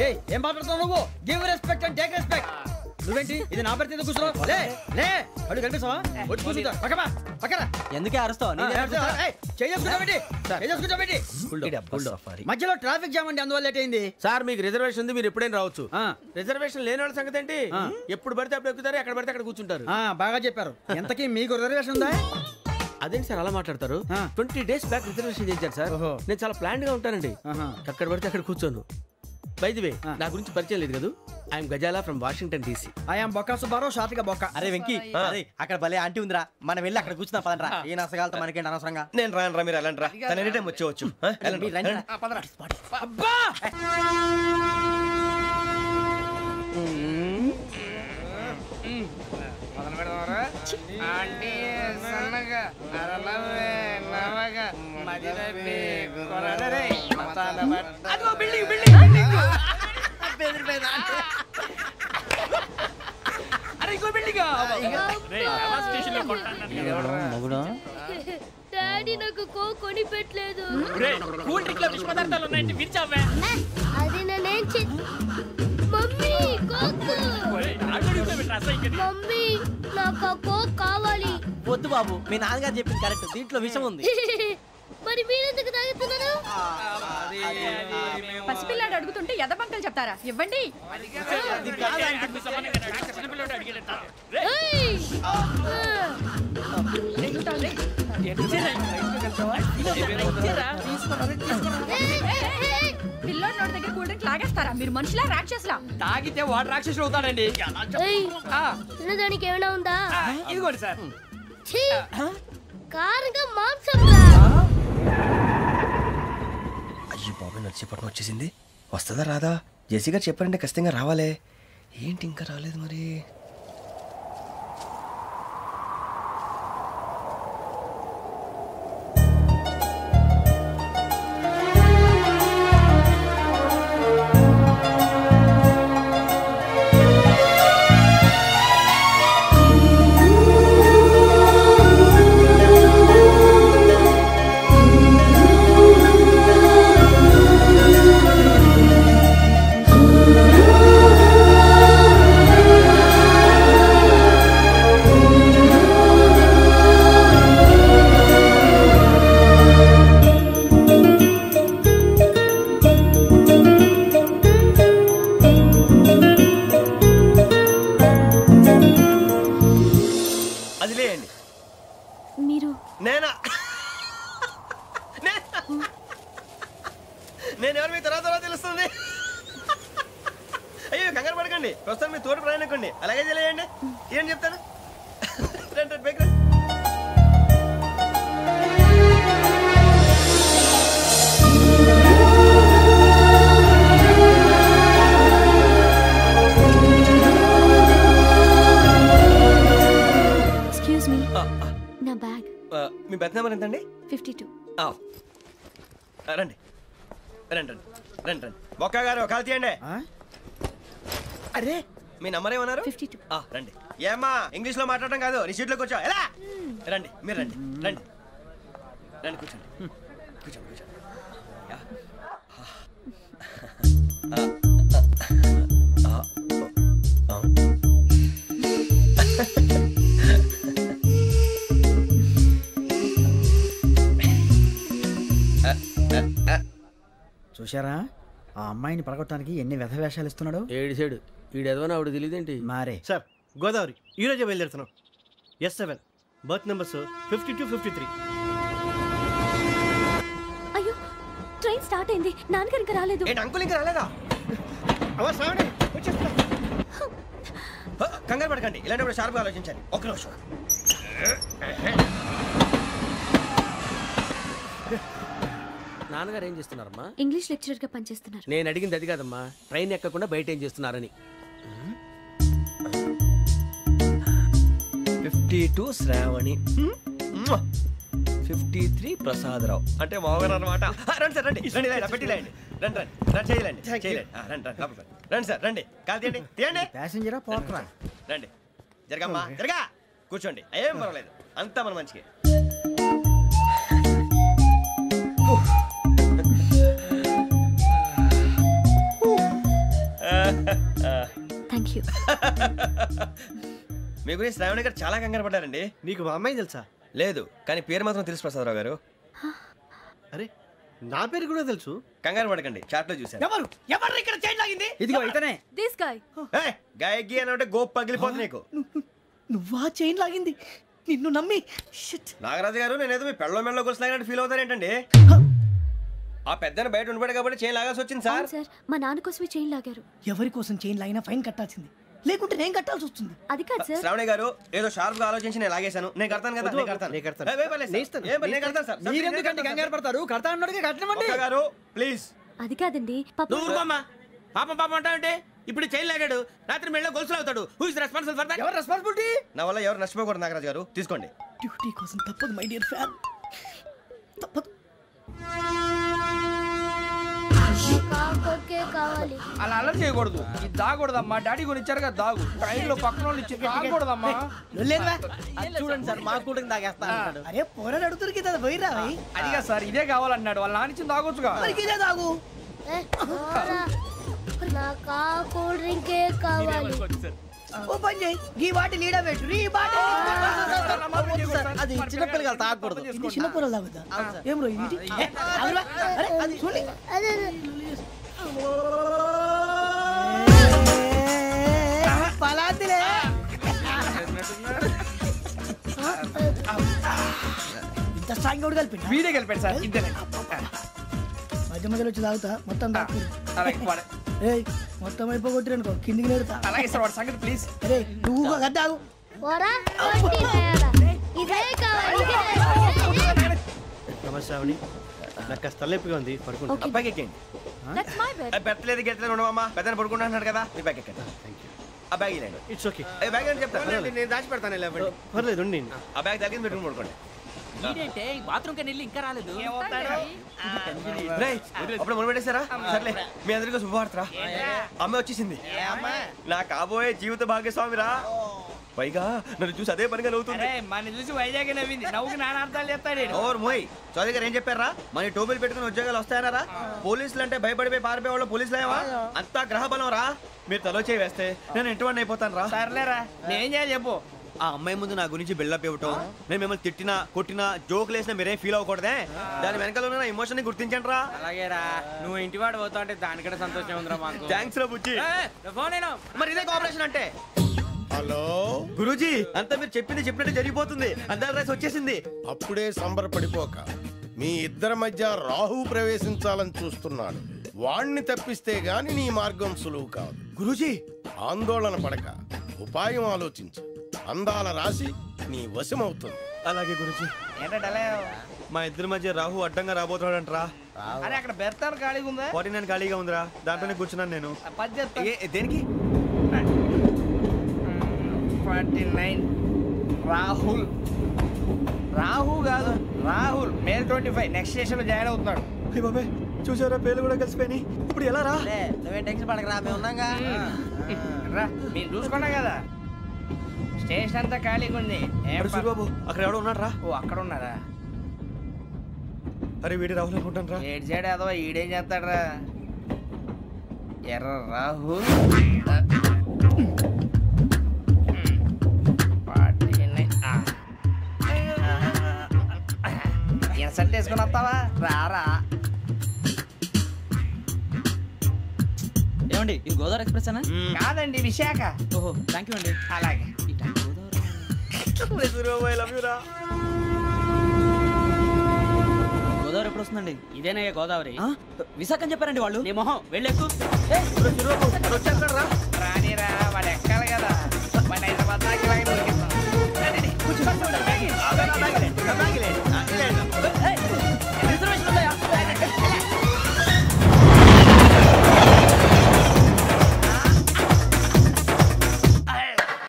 ఏం మాట్లాడుతున్నావు నువ్వు? Give respect and take respect. నువ్వేంటి ఇది నా పరిస్థితి కూర్చున్నావు? లే లే అడుగు కనిపిస్తావా? వచ్చి కూర్చుంటా పక్కమా పక్కన. ఎందుకే అరుస్తావు? మధ్యలో ట్రాఫిక్ జామ్ అండి, అందువల్ల లేట్ అయింది. సార్ మీకు రిజర్వేషన్ ఉంది, మీరు ఎప్పుడైనా రావచ్చు. రిజర్వేషన్ లేని వాళ్ళ సంగతి ఏంటి? ఎప్పుడు పడితే అప్పుడు ఎక్కుతారు, ఎక్కడ పడితే అక్కడ కూర్చుంటారు. బాగా చెప్పారు. ఎంతకీ మీకు రిజర్వేషన్ ఉందా? అదేంటి సార్ అలా మాట్లాడతారు? 20 days బ్యాక్ రిజర్వేషన్ చేశారు సార్. నేను చాలా ప్లాన్డ్ గా ఉంటానండి. అక్కడ పడితే అక్కడ కూర్చోను. బై ది వే, నా గురించి పరిచయం లేదు కదా. I'm Ghazala from Washington DC. I'm Bokka Subbarao, షార్ట్గా బొక్క. అరే వెంకీ, అక్కడ భలే ఆంటీ ఉందిరా, మనం వెళ్ళి అక్కడ కూర్చున్నా పదరా. ఏ నసగాలతో మనకేంటి అనవసరంగా. నేను రాను రా, మీరు వెళ్ళండి రా. తన ఎనీ టైం వచ్చేవచ్చు. అబ్బా డాడీ నాకు కోక్ కొని పెట్టలేదు. కూల్ డ్రింక్ లో విష పదార్థాలు ఉన్నాయండి, విరిచావే. అది నేనేం మమ్మీ కోక్. మమ్మీ నాకు కోక్ కావాలి. వద్దు బాబు, మీ నాన్నగారు చెప్పింది కరెక్ట్, దీంట్లో విషయం ఉంది. మరి మీరెందుకు తాగుతున్నారు? పసిపిల్లాడు అడుగుతుంటే ఎదబంకలు చెప్తారా? ఇవ్వండి. పిల్లోడి నోటి దగ్గర కూల్ డ్రింక్ లాగేస్తారా? మీరు మనుషులా రాక్షసులా? తాగితే వాడు రాక్షసుడు అవుతాడండి. దానికి ఏమైనా ఉందా? ఇదిగోండి సార్. కారంగా మాంసం. అయ్యి బాబు, నర్సీపట్నం వచ్చేసింది. వస్తుందా రాదా? జేసీ గారు చెప్పారంటే ఖచ్చితంగా రావాలే. ఏంటి ఇంకా రాలేదు మరి? నేను ఎవరు మీ తర్వాత తెలుస్తుంది. అయ్యో కంగారు పడకండి, ప్రస్తుతం మీ తోటి ప్రయాణకండి. అలాగే తెలియండి, ఏం చెప్తాను. రండి బైక్ రండి. ఎక్స్క్యూజ్ మీ, నా బ్యాగ్. మీ బెత్ నెంబర్ ఎంతండి? 52. రండి రండి రండి రండి రండి. బొక్క గారు కాల్ తీయండి. అరే మీ నంబర్ ఏమన్నారు? 52. రండి. ఏమ్మా ఇంగ్లీష్ లో మాట్లాడడం కాదు, నీ సీట్లోకి వచ్చా. ఎలా రండి, మీరు రండి రండి రండి, కూర్చోండి కూర్చోండి కూర్చోండి. చూశారా ఆ అమ్మాయిని పడగొట్టడానికి ఎన్ని వ్యధ వేషాలు ఇస్తున్నాడు. ఏడు ఈడెదవని ఆవిడ తెలియదేంటి మారే. సార్ గోదావరి ఈరోజే బయలుదేరుతున్నాం. S7 berth numbers 52, 53. అయ్యో ట్రైన్ స్టార్ట్ అయింది, నాన్నగారు ఇంకా రాలేదు. ఏంటి అంకుల్ ఇంకా రాలేదా? కంగారు పడకండి, ఇలాంటప్పుడు షార్ప్గా ఆలోచించాలి. ఒక్క నిమిషం. నాన్నగారు ఏం చేస్తున్నారమ్మా? ఇంగ్లీష్ లెక్చరర్ గా పనిచేస్తున్నారు. నేను అడిగింది అది కాదమ్మా, ట్రైన్ ఎక్కకుండా బయట ఏం చేస్తున్నారని. 52 శ్రావణి, 53 ప్రసాదరావు అంటే మామగారు అనమాట. రండి సార్ రండి రండి, పెట్టి లేండి. రండి రండి రండి, చేయలేండి చేయలేండి. రండి రండి రండి సార్ రండి, కాల్ తీయండి తీయండి. ప్యాసింజరా పోట్రా. రండి జరగమ్మా జరగా, కూర్చోండి. ఏం పర్వాలేదు, అంతా మన మంచికి. యూ. మీ గురించి శ్రావణి గారు చాలా కంగారు పడ్డారండి. నీకు మా అమ్మాయి తెలుసా? లేదు, కానీ పేరు మాత్రం తెలుసు ప్రసాదరావు గారు. అరే నా పేరు కూడా తెలుసు. కంగారు పడకండి, చాట్ లో చూసాను. ఎవరు ఇక్కడ చైన్ లాగింది? ఇదిగో ఇతనే. This guy. గాయకి అని అంటే గోప్ పగిలిపోతుంది నీకు. నువ్వా చైన్ లాగింది? నిన్ను నమ్మి షిట్. నాగరాజు గారు, నేనేదో మీ పెళ్ళ మెళ్ళ గురిసిలాగినట్టు ఫీల్ అవుతారేంటండి? ఆ పెద్దని బయట ఉండిపోయాడు కాబట్టి చైన్ లాగాల్సి వచ్చింది సార్. సార్ మా నాన్న కోసమే చైన్ లాగారు. ఎవరి కోసం చైన్ లాగినా ఫైన్ కట్టాల్సింది, లేకుంటే నేను కట్టాల్సి వస్తుంది. అది కాదు సార్. శ్రావణి గారు ఏదో షార్ప్ గా ఆలోచించి నేను లాగేశాను. నేను కడతాను కదా, నేను కడతాను. నేను కడతాను. ఏ, పర్లేదు సార్. ఏ, నేను కడతాను సార్. మీరెందుకంటే కంగారు పడతారు? కడతా అన్నాడుగా కట్టమండి. ఒక్క గారు ప్లీజ్. అది కాదండి పాప. నువ్వు ఊరుకోమ్మా. పాపం అంటావంటే ఇప్పుడు చైన్ లాగాడు, రాత్రి మెళ్ళ గొలుసులు అవుతాడు. Who is responsible for that? ఎవరు రెస్పాన్సిబిలిటీ? నా వల్ల ఎవరు నష్టపోకూడదు నాగరాజు గారు, తీసుకోండి. డ్యూటీ కోసం తప్పదు మై డియర్ ఫ్యాన్, తప్పదు. కాకొక్కే కావాలి. అలా అల్లరి చేయకూడదు. ఇది దాగకూడదమ్మా. డాడీ కొని ఇచ్చారు కదా దాగు. ట్రైన్ లో పక్కన వాళ్ళు ఇచ్చి దాగకూడదమ్మా. చూడండి సార్, మా కూడా తాగేస్తా అంటాడు. అరే పోరాడు అడుగుతారు కదా, పోయిరా అదిగా సార్, ఇదే కావాలన్నాడు. వాళ్ళ నాన్న ఇచ్చింది తాగొచ్చుగా. ఇదే తాగు. నాకు ఆ కూల్ డ్రింకే కావాలి. ఓ పని చేయి, ఈ బాటి లీడ పెట్టు. ఈ బాటి అది చిన్నపిల్లలు తాగకూడదు. ఇది చిన్నపిల్లలు తాగుతా. ఏం రో ఇది? అరే అది చూడండి. అదే పలాతిలే. ఇంత స్ట్రాంగ్ కూడా కలిపి వీడే గెలిపాడు సార్. ఇంతేనే. మధ్య మధ్యలో వచ్చి తాగుతా, మొత్తం తాగు. అలాగే వాడు. ఏయ్ మొత్తం అయిపోగొట్టిరనుకో కిందికి నేడుతా. అలాగే సార్, వాడు సంగతి ప్లీజ్. అరే నువ్వు గద్దాగు. పోరా కొట్టి తేడా. ఇదే కావాలి. నమస్తే శ్రావణి, నాకు కాస్త తలెప్పిగా ఉంది, పడుకుంటా. ఓకే. బ్యాగ్ ఎక్కండి. That's my bed. పెట్టలేదు గెట్టలేదు ఉండవమ్మా. పెద్దని పడుకుంటున్నాడు కదా, మీ బ్యాగ్ ఎక్కండి. ఆ బ్యాగ్ ఇలాండి. It's okay. బ్యాగ్ అని చెప్తాను. నేను దాచి పెడతాను. పర్లేదు ఉండి. ఆ బ్యాగ్ తగ్గింది పెట్టుకుని పడుకోండి. బాత్రూమ్ కని వెళ్ళి ఇంకా రాలేదు. రేయ్, అప్పుడు మొదలు పెట్టేశారా? సర్లే, మీ అందరికీ శుభవార్తరా. అమ్మ వచ్చేసింది. నా కాబోయే జీవిత భాగ్యస్వామిరా. పైగా నన్ను చూసి అదే పనిగా నవ్వుతుంది. మన చూసి వైజాగ్ నవ్వింది. నవ్వుకి నాన్న అర్థాలు చెప్తాడు. ఓర్ మోయ్, చౌదరి గారు ఏం చెప్పారా? మన టోబీలు పెట్టుకుని ఉద్యోగాలు వస్తాయనరా? పోలీసులు అంటే భయపడిపోయి పారిపోయే వాళ్ళు పోలీసులు అయ్యవా? అంతా గ్రహ బలం రా. మీరు తలో చేయి వేస్తే నేను ఇంటివాడిని అయిపోతాను రా. సర్లేరా, నేనేం చేయాలి చెప్పు. ఆ అమ్మాయి ముందు నా గురించి బిల్డప్ ఇవ్వటం, నేను మిమ్మల్ని తిట్టినా కొట్టినా జోకులు వేసినా మీరేం ఫీల్ అవ్వకూడదే. దాని వెనకాల ఉన్న నా ఎమోషన్ ని గుర్తించండి రా. అలాగేరా, నువ్వు ఇంటి వాడు పోతా అంటే దానికంటే సంతోషం ఉందిరా మాకు. థ్యాంక్స్ రా బుజ్జి. ఫోన్ అయినా మరి ఇదే కోఆపరేషన్ అంటే. హలో గురూజీ, అంతా మీరు చెప్పింది చెప్పినట్టు జరిగిపోతుంది. అందాల రైస్ వచ్చేసింది. అప్పుడే సంబరపడిపోక, మీ ఇద్దరి మధ్య రాహు ప్రవేశించాలని చూస్తున్నాడు. వాణ్ణి తప్పిస్తే గాని నీ మార్గం సులువు కాదు. గురూజీ, ఆందోళన పడక, ఉపాయం ఆలోచించు. అందాల రాశి నీ వశమవుతుంది. అలాగే గురూజీ. ఏంటంటే మా ఇద్దరి మధ్య రాహు అడ్డంగా రాబోతున్నాడంట్రా. అరే అక్కడ బెర్తాను ఖాళీగా ఉందా? 49 ఖాళీగా ఉందిరా, దాంట్లోనే కూర్చున్నాను నేను. దేనికి? 49 రాహుల్. రాహు కాదు, రాహుల్. మే 25 నెక్స్ట్ స్టేషన్ లో జాయిన్ అవుతున్నాడు. బాబే, చూసారా పేర్లు కూడా కలిసిపోయి. ఇప్పుడు ఎలా రా? నువ్వేం టెన్షన్ పడకరా, మేము ఉన్నాగా. రా, మీరు చూసుకున్నా కదా స్టేషన్ అంతా ఖాళీగా ఉంది. బాబు, అక్కడ ఎవడో ఉన్నాడు రా. ఓ అక్కడ ఉన్నారా? అరే వీడి రాహుల్ అనుకుంటాను రా. ఏడు సైడ్ అదో ఈడేం చేస్తాడరా? ఎర్ర రాహుల్. ఇన్సల్ట్ వేసుకుని వస్తావా? రారా. ఏమండి, ఇది గోదావరి ఎక్స్ప్రెస్ అనా? కాదండి, విశాఖ. ఓహో, థ్యాంక్ యూ అండి. అలాగే. గోదావరి ఎప్పుడు వస్తుందండి? ఇదేనయ్యా గోదావరి. విశాఖ అని చెప్పారండి వాళ్ళు. నీ మొహం వెళ్ళెక్కు. రానిరా, వాడు ఎక్కాలి కదా. మన హైదరాబాద్ దాకా ఇలాగే దొరికిస్తాం.